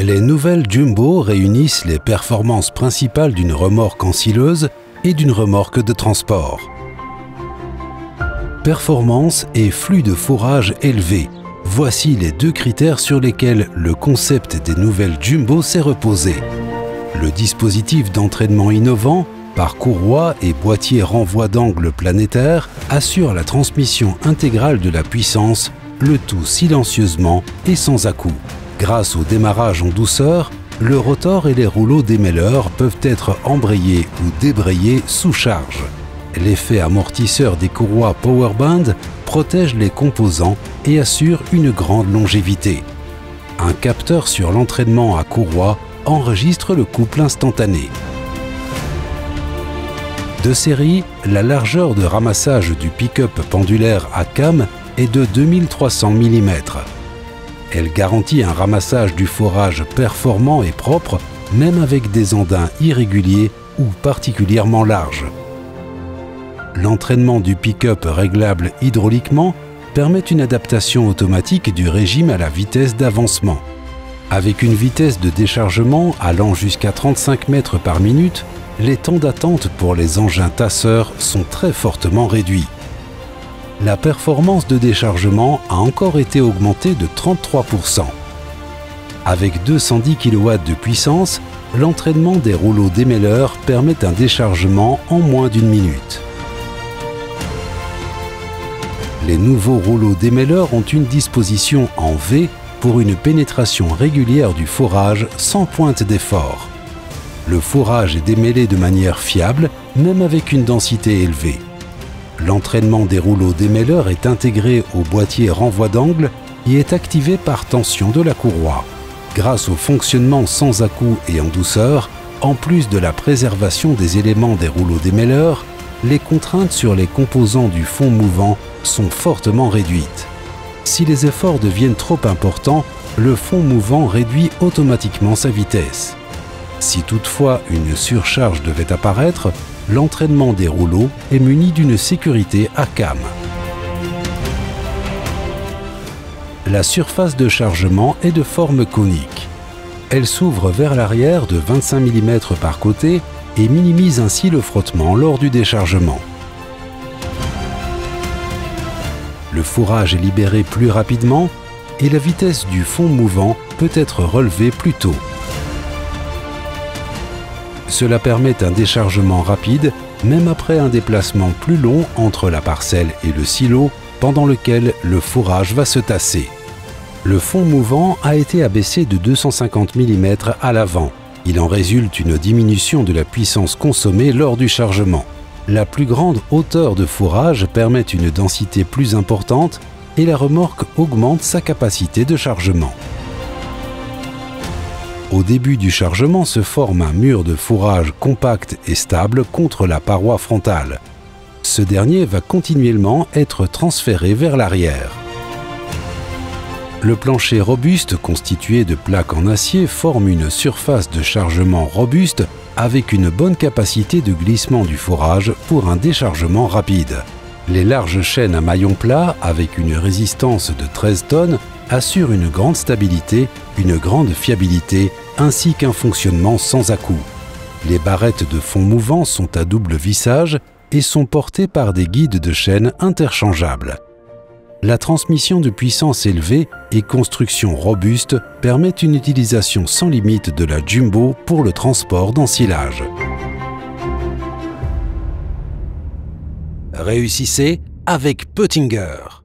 Les nouvelles Jumbo réunissent les performances principales d'une remorque ensileuse et d'une remorque de transport. Performance et flux de fourrage élevé. Voici les deux critères sur lesquels le concept des nouvelles Jumbo s'est reposé. Le dispositif d'entraînement innovant, par courroie et boîtier renvoi d'angle planétaire, assure la transmission intégrale de la puissance, le tout silencieusement et sans à-coups. Grâce au démarrage en douceur, le rotor et les rouleaux démêleurs peuvent être embrayés ou débrayés sous charge. L'effet amortisseur des courroies Powerband protège les composants et assure une grande longévité. Un capteur sur l'entraînement à courroie enregistre le couple instantané. De série, la largeur de ramassage du pick-up pendulaire à cam est de 2300 mm. Elle garantit un ramassage du fourrage performant et propre, même avec des andins irréguliers ou particulièrement larges. L'entraînement du pick-up réglable hydrauliquement permet une adaptation automatique du régime à la vitesse d'avancement. Avec une vitesse de déchargement allant jusqu'à 35 mètres par minute, les temps d'attente pour les engins tasseurs sont très fortement réduits. La performance de déchargement a encore été augmentée de 33%. Avec 210 kW de puissance, l'entraînement des rouleaux démêleurs permet un déchargement en moins d'une minute. Les nouveaux rouleaux démêleurs ont une disposition en V pour une pénétration régulière du fourrage sans pointe d'effort. Le fourrage est démêlé de manière fiable, même avec une densité élevée. L'entraînement des rouleaux démêleurs est intégré au boîtier renvoi d'angle et est activé par tension de la courroie. Grâce au fonctionnement sans à-coups et en douceur, en plus de la préservation des éléments des rouleaux démêleurs, les contraintes sur les composants du fond mouvant sont fortement réduites. Si les efforts deviennent trop importants, le fond mouvant réduit automatiquement sa vitesse. Si toutefois une surcharge devait apparaître, l'entraînement des rouleaux est muni d'une sécurité à cam. La surface de chargement est de forme conique. Elle s'ouvre vers l'arrière de 25 mm par côté et minimise ainsi le frottement lors du déchargement. Le fourrage est libéré plus rapidement et la vitesse du fond mouvant peut être relevée plus tôt. Cela permet un déchargement rapide, même après un déplacement plus long entre la parcelle et le silo, pendant lequel le fourrage va se tasser. Le fond mouvant a été abaissé de 250 mm à l'avant. Il en résulte une diminution de la puissance consommée lors du chargement. La plus grande hauteur de fourrage permet une densité plus importante et la remorque augmente sa capacité de chargement. Au début du chargement se forme un mur de fourrage compact et stable contre la paroi frontale. Ce dernier va continuellement être transféré vers l'arrière. Le plancher robuste constitué de plaques en acier forme une surface de chargement robuste avec une bonne capacité de glissement du fourrage pour un déchargement rapide. Les larges chaînes à maillon plat avec une résistance de 13 tonnes assurent une grande stabilité, une grande fiabilité ainsi qu'un fonctionnement sans à-coups. Les barrettes de fond mouvant sont à double vissage et sont portées par des guides de chaîne interchangeables. La transmission de puissance élevée et construction robuste permettent une utilisation sans limite de la Jumbo pour le transport d'ensilage. Réussissez avec Peutinger.